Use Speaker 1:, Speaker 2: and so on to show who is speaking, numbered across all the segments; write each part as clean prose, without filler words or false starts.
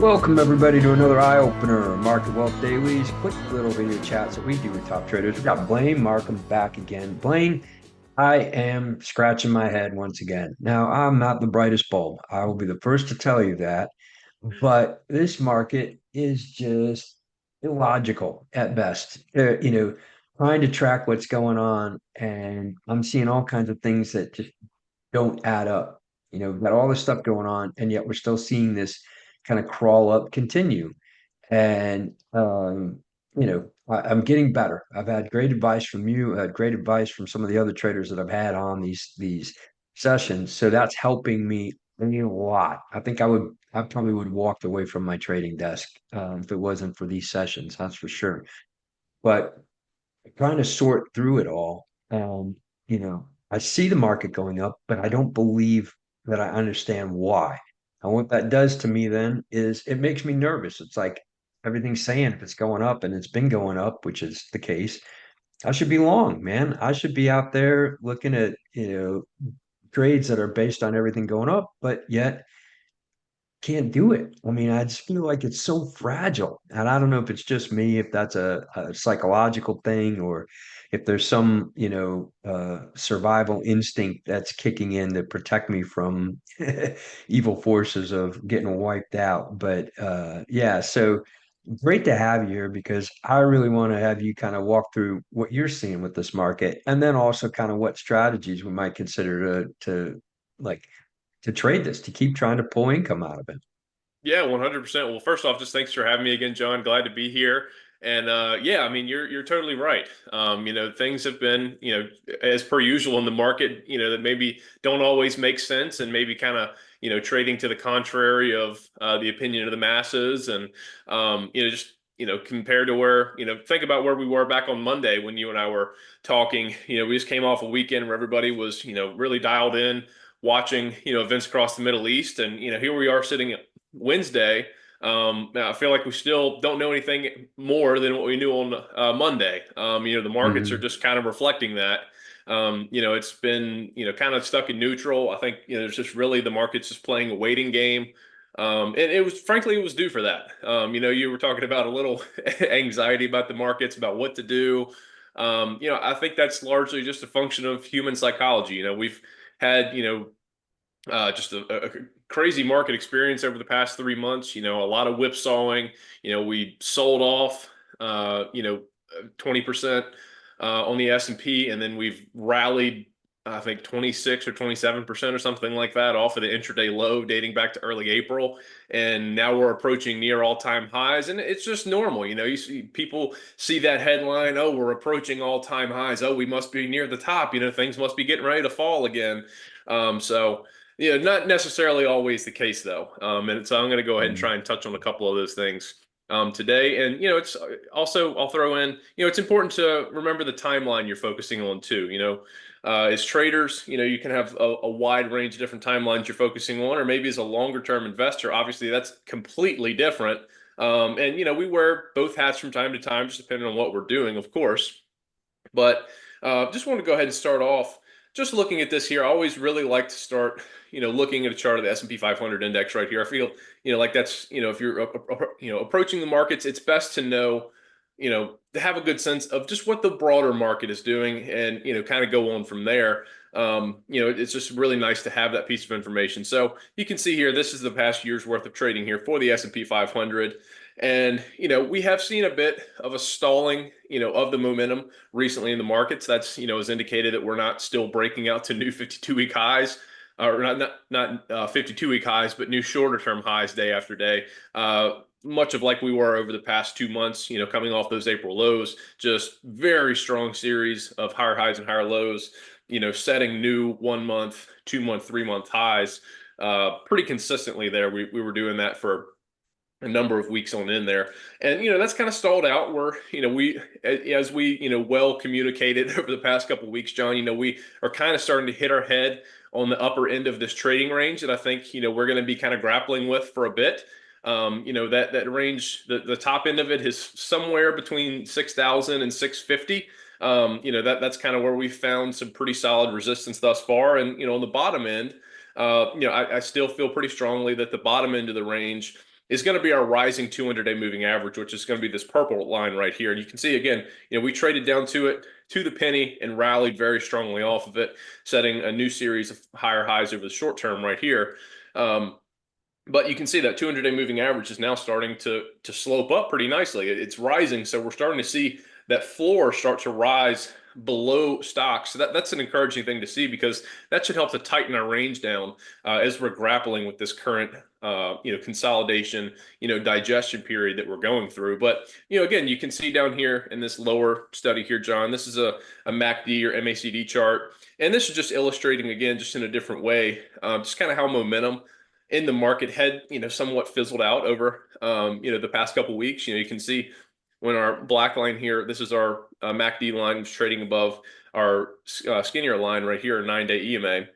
Speaker 1: Welcome everybody to another eye opener, Market Wealth Dailies, quick little video chats that we do with top traders. We've got Blane Markham back again. Blane, I am scratching my head once again. Now, I'm not the brightest bulb. I will be the first to tell you that, but this market is just illogical at best. Trying to track what's going on, and I'm seeing all kinds of things that just don't add up. We've got all this stuff going on, and yet we're still seeing this kind of crawl up continue. And I'm getting better. I've had great advice from you, great advice from some of the other traders that I've had on these sessions. So that's helping me a lot. I probably would have walked away from my trading desk if it wasn't for these sessions, that's for sure. But trying to sort through it all, I see the market going up, but I don't believe that I understand why. And what that does to me then is it makes me nervous. It's like everything's saying if it's going up and it's been going up, which is the case, I should be long, man. I should be out there looking at, trades that are based on everything going up, but yet can't do it. I mean, I just feel like it's so fragile. And I don't know if it's just me, if that's a psychological thing, or if there's some, survival instinct that's kicking in to protect me from evil forces of getting wiped out. But yeah, so great to have you here because I really want to have you kind of walk through what you're seeing with this market and then also kind of what strategies we might consider to like to trade this, to keep trying to pull income out of it.
Speaker 2: Yeah, 100%. Well, first off, just thanks for having me again, John. Glad to be here. And yeah, I mean, you're totally right. Things have been, as per usual in the market, that maybe don't always make sense and maybe kind of, trading to the contrary of the opinion of the masses. And just compared to where, think about where we were back on Monday when you and I were talking. We just came off a weekend where everybody was, really dialed in watching, events across the Middle East. And, here we are sitting Wednesday. I feel like we still don't know anything more than what we knew on Monday. The markets are
Speaker 1: Mhm.
Speaker 2: just kind of reflecting that. It's been, kind of stuck in neutral. I think, there's just really the market's just playing a waiting game. And it was, frankly, it was due for that. You were talking about a little anxiety about the markets, about what to do. I think that's largely just a function of human psychology. We've had, just a crazy market experience over the past 3 months. A lot of whipsawing. We sold off, 20% on the S&P, and then we've rallied, I think 26 or 27% or something like that off of the intraday low dating back to early April. And now we're approaching near all-time highs, and it's just normal. You see people see that headline, oh, we're approaching all-time highs. Oh, we must be near the top. Things must be getting ready to fall again. So not necessarily always the case though. And so I'm going to go ahead and
Speaker 1: Mhm.
Speaker 2: try and touch on a couple of those things today. And it's also, I'll throw in, it's important to remember the timeline you're focusing on too. As traders, you can have a wide range of different timelines you're focusing on, or maybe as a longer term investor, obviously that's completely different. And we wear both hats from time to time, just depending on what we're doing, of course. But just want to go ahead and start off just looking at this here. I always really like to start, looking at a chart of the S&P 500 index right here. I feel, like that's, if you're, approaching the markets, it's best to know, to have a good sense of just what the broader market is doing and, kind of go on from there. It's just really nice to have that piece of information. So you can see here, this is the past year's worth of trading here for the S&P 500. And, we have seen a bit of a stalling, of the momentum recently in the markets. That's, has indicated that we're not still breaking out to new 52-week highs, or not 52-week highs, but new shorter term highs day after day. Much of like we were over the past 2 months, coming off those April lows, just very strong series of higher highs and higher lows, setting new 1 month, 2 month, 3 month highs pretty consistently there. We were doing that for a number of weeks on in there. And, that's kind of stalled out where, as we, well communicated over the past couple of weeks, John, we are kind of starting to hit our head on the upper end of this trading range that I think, we're going to be kind of grappling with for a bit. That range, the top end of it is somewhere between 6,000 and 650. That's kind of where we found some pretty solid resistance thus far. And, on the bottom end, I still feel pretty strongly that the bottom end of the range is going to be our rising 200-day moving average, which is going to be this purple line right here. And you can see again, we traded down to it to the penny and rallied very strongly off of it, setting a new series of higher highs over the short term right here. But you can see that 200-day moving average is now starting to slope up pretty nicely. It's rising, so we're starting to see that floor start to rise below stocks. So that's an encouraging thing to see, because that should help to tighten our range down as we're grappling with this current consolidation, digestion period that we're going through. But again, you can see down here in this lower study here, John, this is a MACD or MACD chart, and this is just illustrating, again, just in a different way, just kind of how momentum in the market had somewhat fizzled out over the past couple of weeks. You can see when our black line here, this is our MACD line, was trading above our skinnier line right here, 9-day EMA.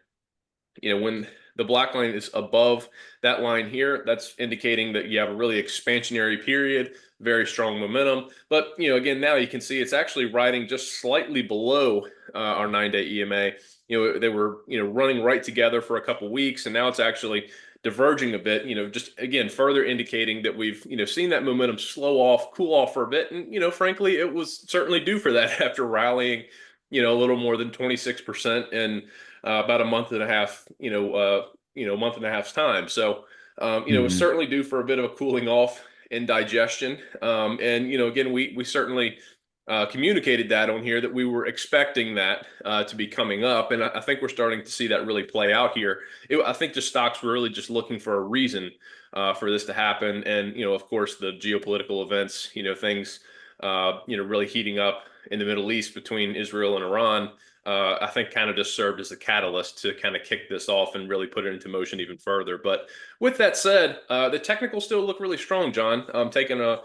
Speaker 2: When the black line is above that line here, that's indicating that you have a really expansionary period, very strong momentum. But again, now you can see it's actually riding just slightly below our 9-day EMA. They were running right together for a couple of weeks, and now it's actually diverging a bit, just again further indicating that we've seen that momentum cool off for a bit. And frankly, it was certainly due for that after rallying a little more than 26% in about a month and a half, month and a half's time. So it was certainly due for a bit of a cooling off and digestion. And again, we certainly communicated that on here, that we were expecting that to be coming up. And I think we're starting to see that really play out here. I think the stocks were really just looking for a reason for this to happen. And, of course, the geopolitical events, things, really heating up in the Middle East between Israel and Iran, I think kind of just served as a catalyst to kind of kick this off and really put it into motion even further. But with that said, the technicals still look really strong, John. I'm taking a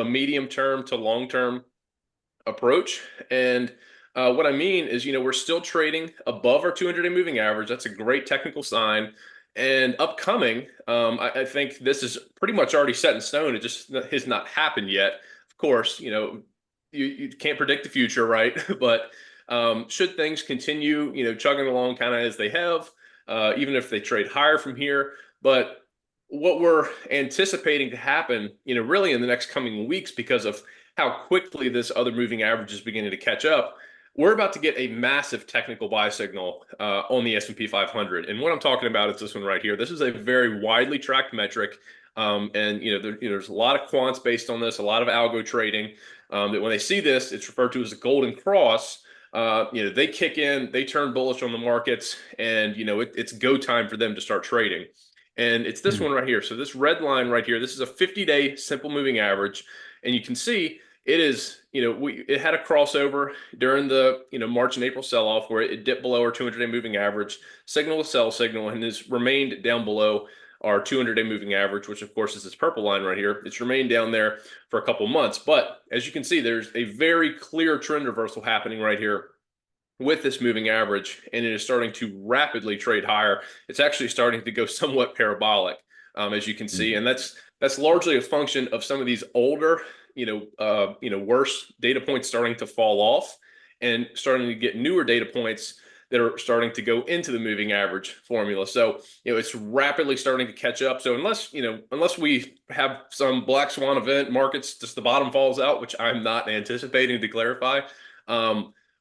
Speaker 2: medium term to long term approach. And what I mean is, we're still trading above our 200-day moving average. That's a great technical sign. And upcoming, I think this is pretty much already set in stone. It just has not happened yet. Of course, you can't predict the future, right? But should things continue, chugging along kind of as they have, even if they trade higher from here. But what we're anticipating to happen, really in the next coming weeks, because of how quickly this other moving average is beginning to catch up, we're about to get a massive technical buy signal on the S&P 500. And what I'm talking about is this one right here. This is a very widely tracked metric. And there's a lot of quants based on this, a lot of algo trading, that when they see this, it's referred to as a golden cross. They kick in, they turn bullish on the markets, and it's go time for them to start trading. And it's this one right here. So this red line right here, this is a 50-day simple moving average. And you can see it is, it had a crossover during the, March and April sell-off, where it dipped below our 200-day moving average, signal to sell signal, and has remained down below our 200-day moving average, which of course is this purple line right here. It's remained down there for a couple months. But as you can see, there's a very clear trend reversal happening right here with this moving average, and it is starting to rapidly trade higher. It's actually starting to go somewhat parabolic, as you can see, and that's largely a function of some of these older, worse data points starting to fall off, and starting to get newer data points that are starting to go into the moving average formula. So, it's rapidly starting to catch up. So unless we have some black swan event, markets just the bottom falls out, which I'm not anticipating, to clarify,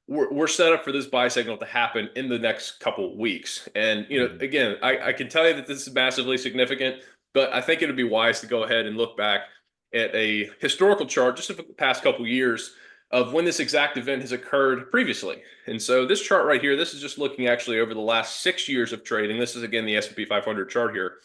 Speaker 2: we're set up for this buy signal to happen in the next couple weeks. And, again, I can tell you that this is massively significant, but I think it would be wise to go ahead and look back at a historical chart just of the past couple years of when this exact event has occurred previously. And so this chart right here, this is just looking actually over the last 6 years of trading. This is, again, the S&P 500 chart here.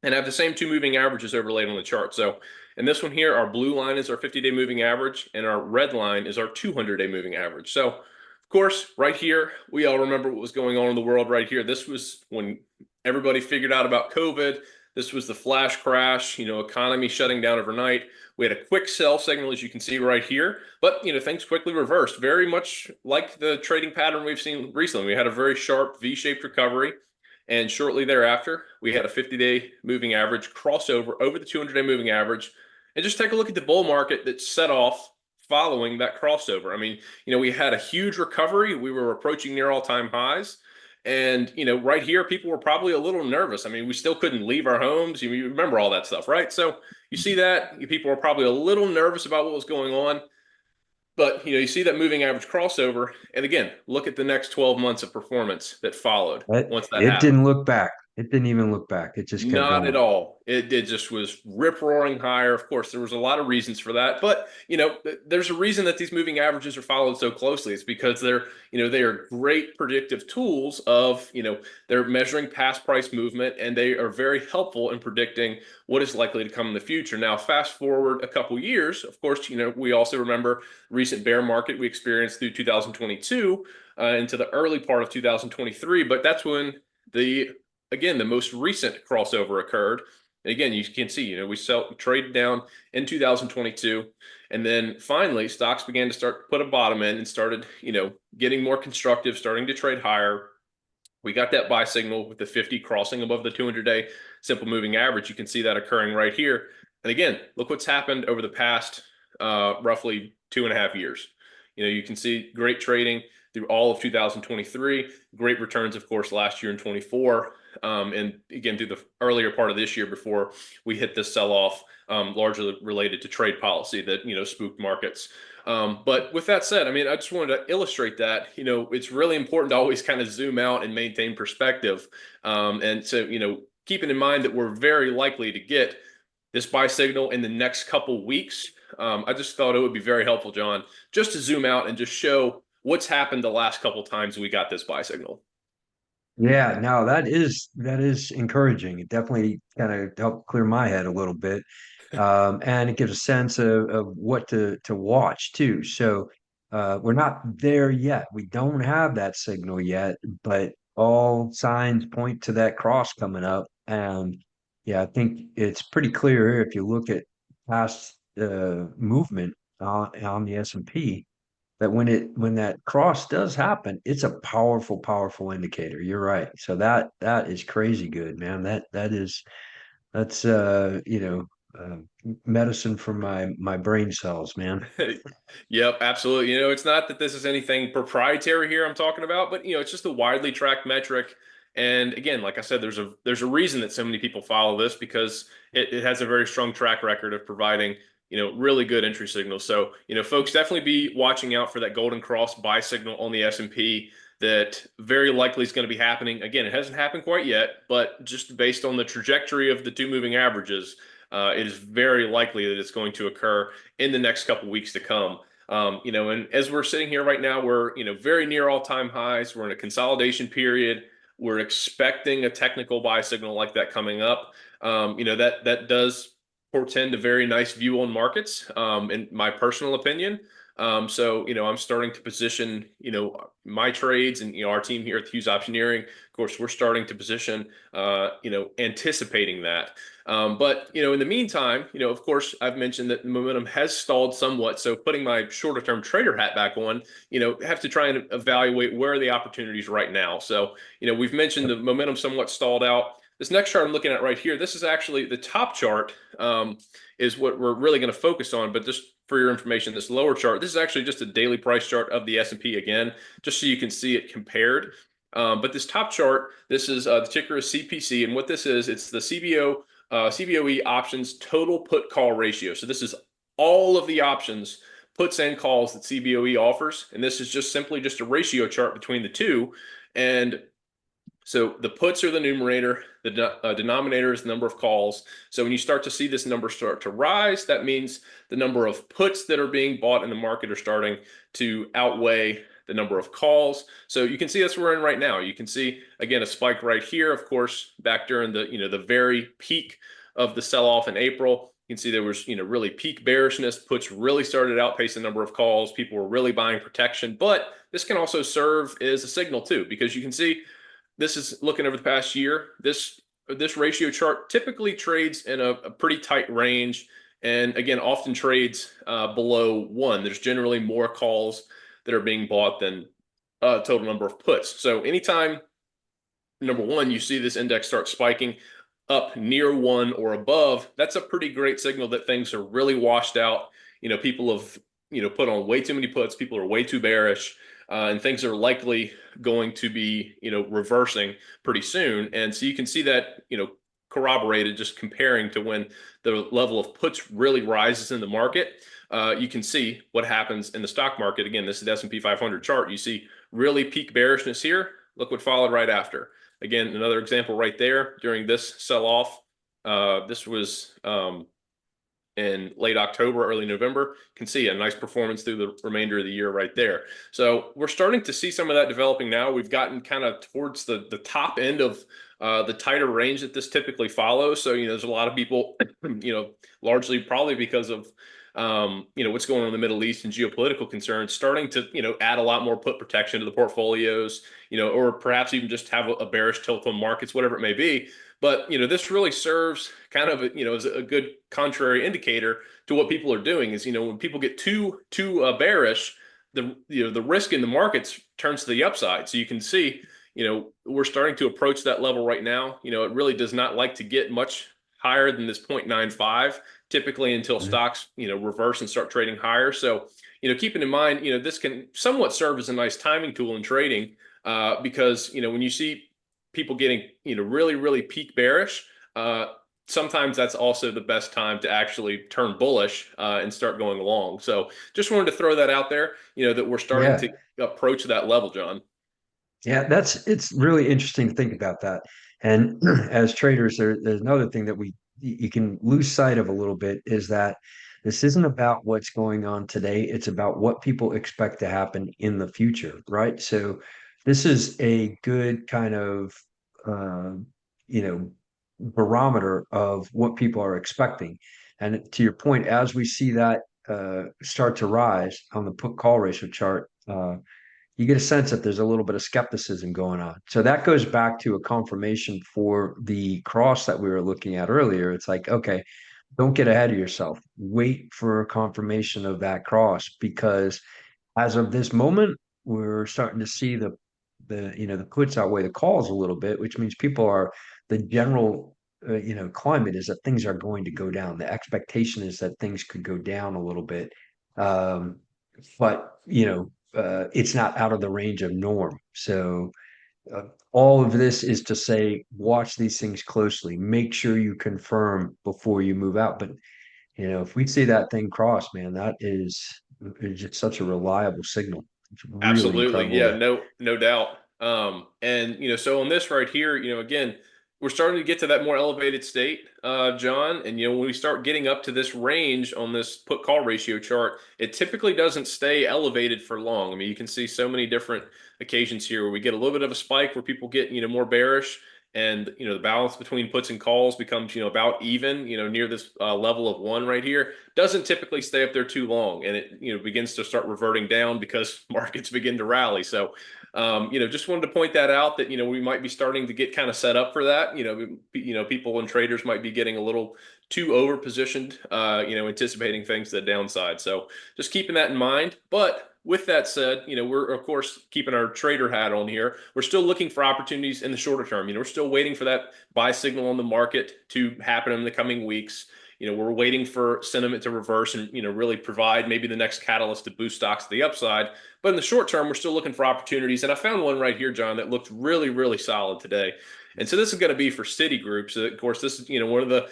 Speaker 2: And I have the same two moving averages overlaid on the chart. So in this one here, our blue line is our 50-day moving average, and our red line is our 200-day moving average. So, of course, right here, we all remember what was going on in the world right here. This was when everybody figured out about COVID. This was the flash crash, economy shutting down overnight. We had a quick sell signal, as you can see right here, but things quickly reversed, very much like the trading pattern we've seen recently. We had a very sharp V-shaped recovery, and shortly thereafter, we had a 50-day moving average crossover over the 200-day moving average. And just take a look at the bull market that set off following that crossover. I mean, we had a huge recovery. We were approaching near all-time highs. And, right here, people were probably a little nervous. I mean, we still couldn't leave our homes. You remember all that stuff, right? So you see that people were probably a little nervous about what was going on. But, you see that moving average crossover. And again, look at the next 12 months of performance that followed once that
Speaker 1: It
Speaker 2: happened.
Speaker 1: didn't look back. It didn't even look back. It just kept
Speaker 2: Not at
Speaker 1: going.
Speaker 2: all. It just was rip roaring higher. Of course, there was a lot of reasons for that, but there's a reason that these moving averages are followed so closely. It's because they are great predictive tools of, they're measuring past price movement, and they are very helpful in predicting what is likely to come in the future. Now, fast forward a couple years, of course, we also remember recent bear market we experienced through 2022 into the early part of 2023, but that's when the most recent crossover occurred. And again, you can see, we traded down in 2022, and then finally stocks began to start put a bottom in and started, getting more constructive, starting to trade higher. We got that buy signal with the 50 crossing above the 200-day simple moving average. You can see that occurring right here. And again, look what's happened over the past roughly 2.5 years. You can see great trading through all of 2023, great returns, of course, last year in 24, and again through the earlier part of this year before we hit this sell-off, largely related to trade policy that spooked markets. But with that said, I mean, I just wanted to illustrate that it's really important to always kind of zoom out and maintain perspective, and so keeping in mind that we're very likely to get this buy signal in the next couple weeks. I just thought it would be very helpful, John, just to zoom out and just show what's happened the last couple times we got this buy signal.
Speaker 1: Yeah, no, that is encouraging. It definitely kind of helped clear my head a little bit. And it gives a sense of what to watch too. So we're not there yet. We don't have that signal yet, but all signs point to that cross coming up. And yeah, I think it's pretty clear here if you look at past movement on the S&P that when that cross does happen, it's a powerful, powerful indicator. You're right. So that is crazy good, man. That's medicine for my brain cells, man.
Speaker 2: Yep, absolutely. It's not that this is anything proprietary here I'm talking about, but it's just a widely tracked metric. And again, like I said, there's a reason that so many people follow this, because it has a very strong track record of providing really good entry signals. So folks, definitely be watching out for that golden cross buy signal on the S&P that very likely is going to be happening. Again, it hasn't happened quite yet, but just based on the trajectory of the two moving averages, it is very likely that it's going to occur in the next couple weeks to come. And as we're sitting here right now, we're very near all-time highs. We're in a consolidation period. We're expecting a technical buy signal like that coming up. That does portend a very nice view on markets, in my personal opinion. So I'm starting to position my trades, and our team here at Hughes Optioneering, of course, we're starting to position anticipating that. But in the meantime, of course, I've mentioned that the momentum has stalled somewhat. So putting my shorter term trader hat back on, have to try and evaluate where are the opportunities right now. So we've mentioned the momentum somewhat stalled out. This next chart I'm looking at right here, this is actually the top chart, is what we're really going to focus on. But just for your information, this lower chart, this is actually just a daily price chart of the S&P again, just so you can see it compared. But this top chart, this is the ticker is CPC, and what this is, it's the CBOE options total put call ratio. So this is all of the options, puts and calls that CBOE offers, and this is just simply just a ratio chart between the two. And so the puts are the numerator, the denominator is the number of calls. So when you start to see this number start to rise, that means the number of puts that are being bought in the market are starting to outweigh the number of calls. So you can see that's where we're in right now. You can see, again, a spike right here, of course, back during the very peak of the sell-off in April. You can see there was, really peak bearishness. Puts really started to outpace the number of calls. People were really buying protection, but this can also serve as a signal too, because you can see this is looking over the past year. This ratio chart typically trades in a pretty tight range, and again, often trades below 1. There's generally more calls that are being bought than total number of puts. So anytime, number one, you see this index start spiking up near 1 or above, that's a pretty great signal that things are really washed out. People have put on way too many puts. People are way too bearish, and things are likely going to be, reversing pretty soon. And so you can see that, corroborated just comparing to when the level of puts really rises in the market. You can see what happens in the stock market. Again, this is the S&P 500 chart. You see really peak bearishness here. Look what followed right after. Again, another example right there during this sell-off. This was in late October, early November. You can see a nice performance through the remainder of the year right there. So we're starting to see some of that developing now. We've gotten kind of towards the top end of the tighter range that this typically follows. So, there's a lot of people, largely probably because of, what's going on in the Middle East and geopolitical concerns, starting to, add a lot more put protection to the portfolios, or perhaps even just have a bearish tilt on markets, whatever it may be. But, this really serves kind of, as a good contrary indicator to what people are doing is, when people get too bearish, the risk in the markets turns to the upside. So you can see, we're starting to approach that level right now. It really does not like to get much higher than this 0.95 typically until stocks, reverse and start trading higher. So, keeping in mind, this can somewhat serve as a nice timing tool in trading because, when you see people getting, really, really peak bearish, sometimes that's also the best time to actually turn bullish and start going along. So just wanted to throw that out there, that we're starting to approach that level, John.
Speaker 1: Yeah, it's really interesting to think about that. And as traders, there's another thing that you can lose sight of a little bit is that this isn't about what's going on today. It's about what people expect to happen in the future, right? So this is a good kind of uh, you know barometer of what people are expecting. And to your point, as we see that start to rise on the put call ratio chart, you get a sense that there's a little bit of skepticism going on. So that goes back to a confirmation for the cross that we were looking at earlier. It's like, okay, don't get ahead of yourself. Wait for a confirmation of that cross because as of this moment, we're starting to see the puts outweigh the calls a little bit, which means people are the general climate is that things are going to go down. The expectation is that things could go down a little bit. Um, but it's not out of the range of norm. So all of this is to say, watch these things closely. Make sure you confirm before you move out. But if we see that thing cross, man, that is just such a reliable signal. It's really
Speaker 2: Absolutely.
Speaker 1: incredible.
Speaker 2: Yeah, no doubt. And so on this right here, again, we're starting to get to that more elevated state, John. And when we start getting up to this range on this put call ratio chart, it typically doesn't stay elevated for long. I mean, you can see so many different occasions here where we get a little bit of a spike where people get, more bearish, and the balance between puts and calls becomes about even, near this level of 1 right here. Doesn't typically stay up there too long, and it begins to start reverting down because markets begin to rally. So just wanted to point that out that we might be starting to get kind of set up for that. People and traders might be getting a little too over positioned, anticipating things to the downside. So just keeping that in mind. But with that said, we're of course keeping our trader hat on here. We're still looking for opportunities in the shorter term. We're still waiting for that buy signal on the market to happen in the coming weeks. We're waiting for sentiment to reverse and, really provide maybe the next catalyst to boost stocks to the upside. But in the short term, we're still looking for opportunities. And I found one right here, John, that looked really, really solid today. And so this is going to be for Citigroup. So of course, this is, one of the,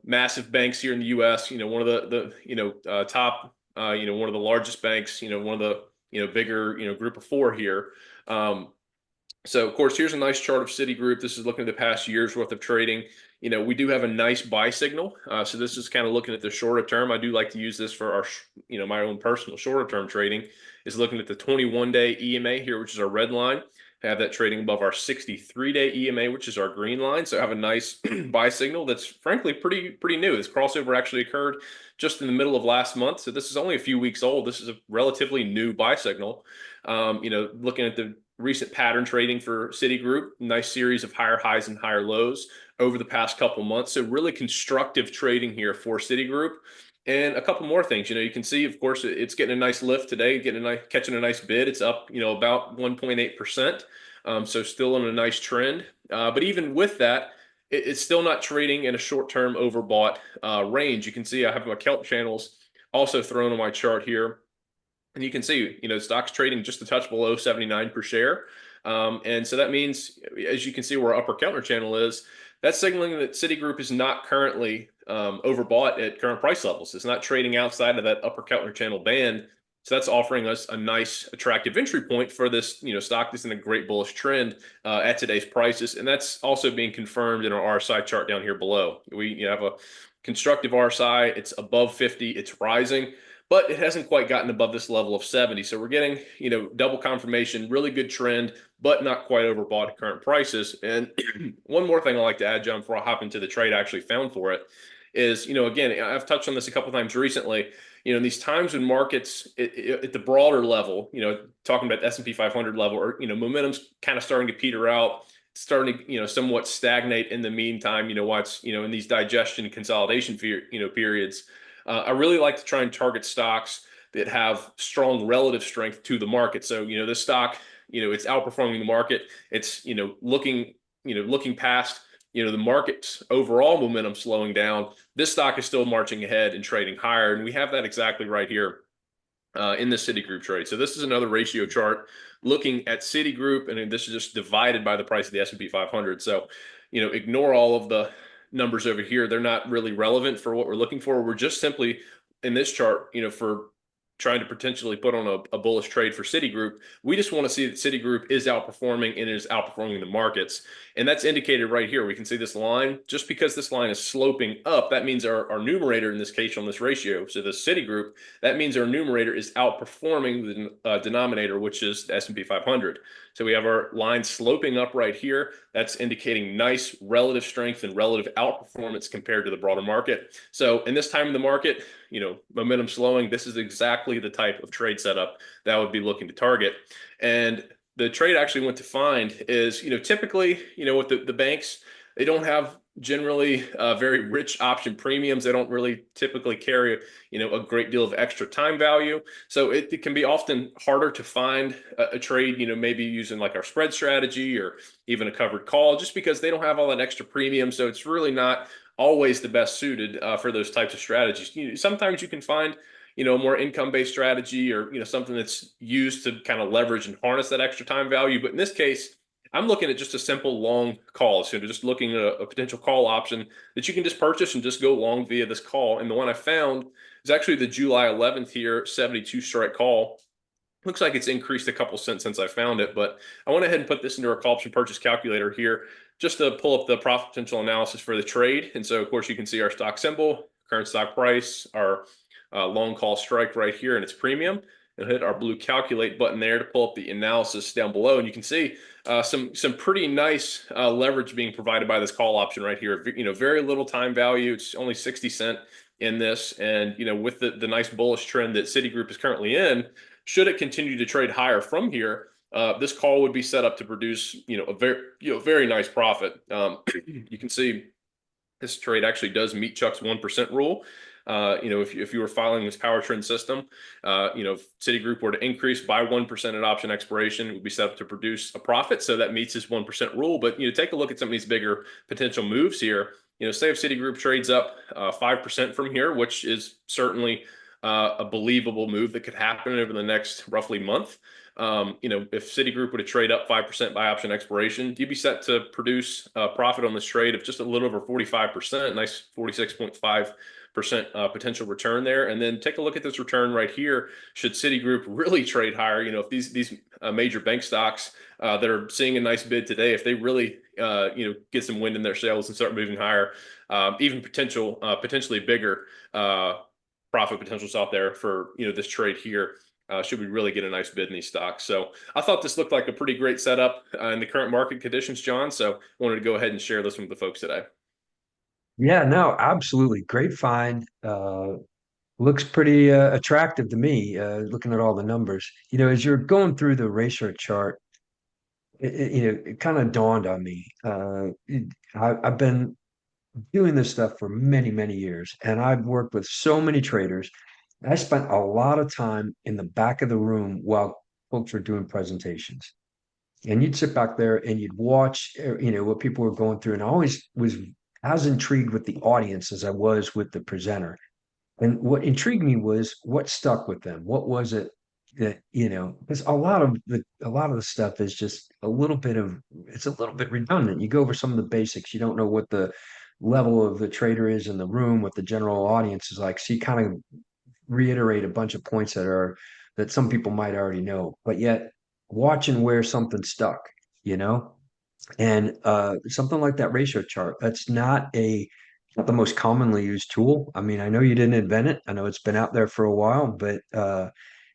Speaker 2: massive banks here in the U.S., one of the top, one of the largest banks, one of the, bigger, group of 4 here. So of course, here's a nice chart of Citigroup. This is looking at the past year's worth of trading. We do have a nice buy signal. So this is kind of looking at the shorter term. I do like to use this for our, my own personal shorter term trading, is looking at the 21-day EMA here, which is our red line. I have that trading above our 63-day EMA, which is our green line. So I have a nice buy signal that's frankly pretty new. This crossover actually occurred just in the middle of last month. So this is only a few weeks old. This is a relatively new buy signal. Looking at the recent pattern trading for Citigroup, nice series of higher highs and higher lows over the past couple months. So really constructive trading here for Citigroup. And a couple more things, you can see, of course, it's getting a nice lift today, catching a nice bid. It's up, about 1.8%. So still in a nice trend. But even with that, it's still not trading in a short-term overbought range. You can see I have my kelp channels also thrown on my chart here. And you can see, stock's trading just a touch below 79 per share. And so that means, as you can see where our upper counter channel is, that's signaling that Citigroup is not currently overbought at current price levels. It's not trading outside of that upper counter channel band. So that's offering us a nice, attractive entry point for this, stock that's in a great bullish trend at today's prices. And that's also being confirmed in our RSI chart down here below. We have a constructive RSI. It's above 50. It's rising, but it hasn't quite gotten above this level of 70. So we're getting, double confirmation, really good trend, but not quite overbought at current prices. And one more thing I'd like to add, John, before I hop into the trade I actually found for it is, again, I've touched on this a couple of times recently, in these times when markets at the broader level, talking about the S&P 500 level, or, momentum's kind of starting to peter out, starting to, somewhat stagnate in the meantime, while it's, in these digestion consolidation, periods. I really like to try and target stocks that have strong relative strength to the market. So, this stock, it's outperforming the market. It's, looking past, the market's overall momentum slowing down. This stock is still marching ahead and trading higher. And we have that exactly right here in the Citigroup trade. So this is another ratio chart looking at Citigroup, and this is just divided by the price of the S&P 500. So, ignore all of the numbers over here. They're not really relevant for what we're looking for. We're just simply in this chart, for trying to potentially put on a bullish trade for Citigroup. We just want to see that Citigroup is outperforming and is outperforming the markets. And that's indicated right here. We can see this line. Just because this line is sloping up, that means our numerator in this case on this ratio, so the Citigroup, that means our numerator is outperforming the denominator, which is the S&P 500. So we have our line sloping up right here. That's indicating nice relative strength and relative outperformance compared to the broader market. So in this time of the market, momentum slowing, this is exactly the type of trade setup that I would be looking to target. And the trade I actually went to find is, typically, with the banks, they don't have generally very rich option premiums. They don't really typically carry, a great deal of extra time value. So it can be often harder to find a trade, maybe using like our spread strategy or even a covered call, just because they don't have all that extra premium. So it's really not always the best suited for those types of strategies. Sometimes you can find, a more income-based strategy, or, something that's used to kind of leverage and harness that extra time value. But in this case, I'm looking at just a simple long call. So just looking at a potential call option that you can just purchase and just go long via this call. And the one I found is actually the July 11th here, 72 strike call. Looks like it's increased a couple cents since I found it, but I went ahead and put this into our call option purchase calculator here just to pull up the profit potential analysis for the trade. And so, of course, you can see our stock symbol, current stock price, our long call strike right here, and its premium. And hit our blue calculate button there to pull up the analysis down below. And you can see some pretty nice leverage being provided by this call option right here. Very little time value. It's only 60 cents in this. And, with the nice bullish trend that Citigroup is currently in, should it continue to trade higher from here, this call would be set up to produce, a very nice profit. You can see this trade actually does meet Chuck's 1% rule. If you were filing this power trend system, if Citigroup were to increase by 1% at option expiration, it would be set up to produce a profit. So that meets his 1% rule. But, take a look at some of these bigger potential moves here. Say if Citigroup trades up 5% from here, which is certainly a believable move that could happen over the next roughly month. If Citigroup were to trade up 5% by option expiration, you'd be set to produce a profit on this trade of just a little over 45%, nice 46.5% potential return there. And then take a look at this return right here. Should Citigroup really trade higher, if these major bank stocks that are seeing a nice bid today, if they really get some wind in their sails and start moving higher, even potentially bigger profit potentials out there for this trade here. Should we really get a nice bid in these stocks? So I thought this looked like a pretty great setup in the current market conditions, John. So I wanted to go ahead and share this with the folks today.
Speaker 1: Yeah, no, absolutely. Great find. Looks pretty attractive to me, looking at all the numbers. As you're going through the ratio chart, it kind of dawned on me. I've been doing this stuff for many, many years, and I've worked with so many traders. I spent a lot of time in the back of the room while folks were doing presentations. And you'd sit back there and you'd watch, what people were going through. And I always was as intrigued with the audience as I was with the presenter. And what intrigued me was what stuck with them. What was it that, you know, because a lot of the stuff is just a little bit of it's a little bit redundant. You go over some of the basics, you don't know what the level of the trader is in the room, what the general audience is like. So you kind of reiterate a bunch of points that some people might already know, but yet watching where something stuck, you know, and something like that ratio chart, that's not the most commonly used tool. I mean, I know you didn't invent it. I know it's been out there for a while, but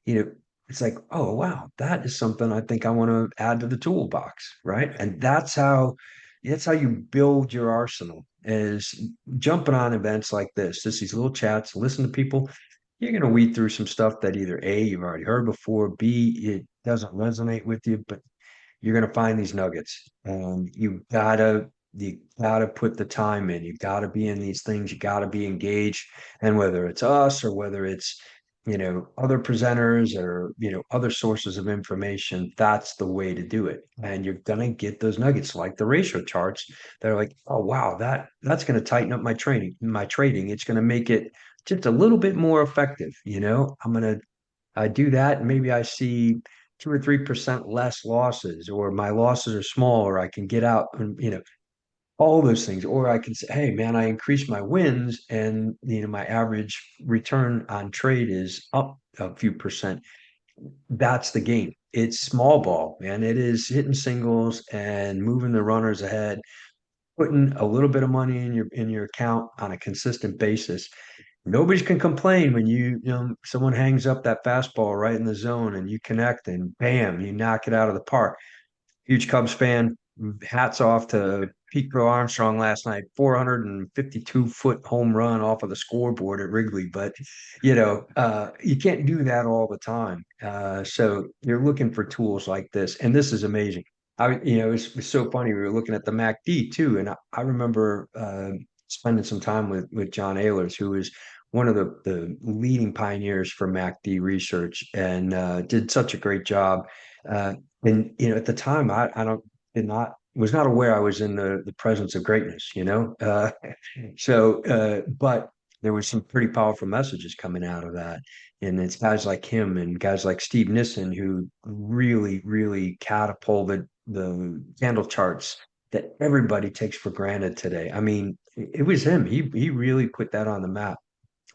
Speaker 1: you know, it's like, oh wow, that is something I think I want to add to the toolbox, right? And that's how you build your arsenal is jumping on events like this, just these little chats, listen to people. You're going to weed through some stuff that either A, you've already heard before, B, it doesn't resonate with you, but you're going to find these nuggets. And you gotta put the time in. You gotta be in these things. You gotta be engaged. And whether it's us or whether it's, other presenters or, other sources of information, that's the way to do it. And you're gonna get those nuggets like the ratio charts that are like, oh wow, that's gonna tighten up my trading. It's gonna make it just a little bit more effective. I do that, and maybe I see 2 or 3% less losses, or my losses are small, or I can get out and all those things. Or I can say, hey man, I increased my wins, and my average return on trade is up a few percent. That's the game. It's small ball, man. It is hitting singles and moving the runners ahead, putting a little bit of money in your account on a consistent basis. Nobody can complain when someone hangs up that fastball right in the zone and you connect and bam, you knock it out of the park. Huge Cubs fan. Hats off to Pete Crow Armstrong last night, 452-foot home run off of the scoreboard at Wrigley. But you can't do that all the time. So you're looking for tools like this, and this is amazing. It's so funny. We were looking at the MACD too, and I remember spending some time with John Ehlers, who is one of the leading pioneers for MACD research, and did such a great job. And at the time, I don't did not was not aware I was in the presence of greatness. But there was some pretty powerful messages coming out of that, and it's guys like him and guys like Steve Nissen who really, really catapulted the candle charts that everybody takes for granted today. I mean, it was him. He really put that on the map.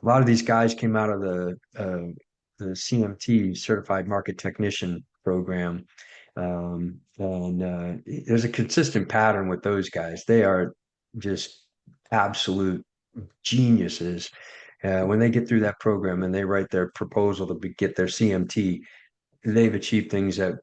Speaker 1: A lot of these guys came out of the CMT Certified Market Technician program, and there's a consistent pattern with those guys. They are just absolute geniuses. When they get through that program and they write their proposal to get their CMT, they've achieved things that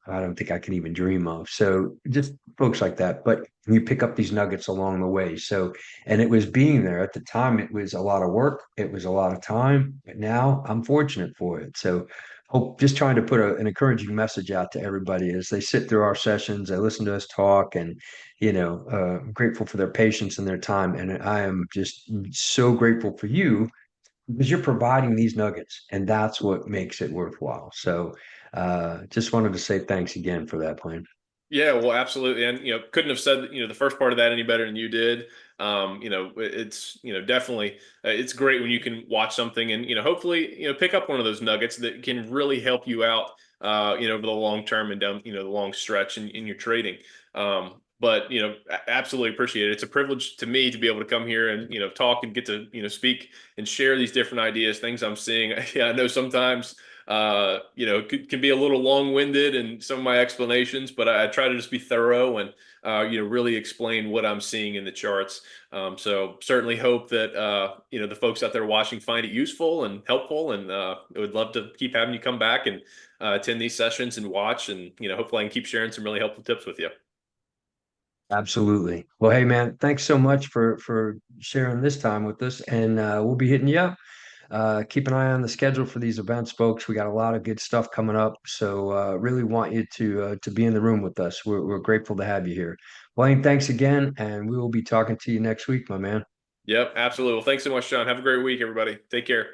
Speaker 1: I don't think I can even dream of. So just folks like that. But you pick up these nuggets along the way. So, and it was being there at the time, it was a lot of work, it was a lot of time, but now I'm fortunate for it. So hope just trying to put an encouraging message out to everybody as they sit through our sessions, they listen to us talk, and I'm grateful for their patience and their time. And I am just so grateful for you because you're providing these nuggets, and that's what makes it worthwhile. So just wanted to say thanks again for that, Blaine.
Speaker 2: Yeah, well, absolutely. And, couldn't have said, the first part of that any better than you did. It's, definitely, it's great when you can watch something and, hopefully, pick up one of those nuggets that can really help you out, over the long term and down, the long stretch in your trading. But, absolutely appreciate it. It's a privilege to me to be able to come here and, talk and get to, speak and share these different ideas, things I'm seeing. Yeah, I know sometimes can be a little long-winded in some of my explanations, but I try to just be thorough and, really explain what I'm seeing in the charts. So certainly hope that, the folks out there watching find it useful and helpful, and I would love to keep having you come back and attend these sessions and watch, and, hopefully I can keep sharing some really helpful tips with you.
Speaker 1: Absolutely. Well, hey man, thanks so much for sharing this time with us, and we'll be hitting you up. Keep an eye on the schedule for these events, folks. We got a lot of good stuff coming up, so really want you to be in the room with us. We're grateful to have you here. Blaine, thanks again, and we will be talking to you next week, my man.
Speaker 2: Yep, absolutely. Well, thanks so much, John. Have a great week, everybody. Take care.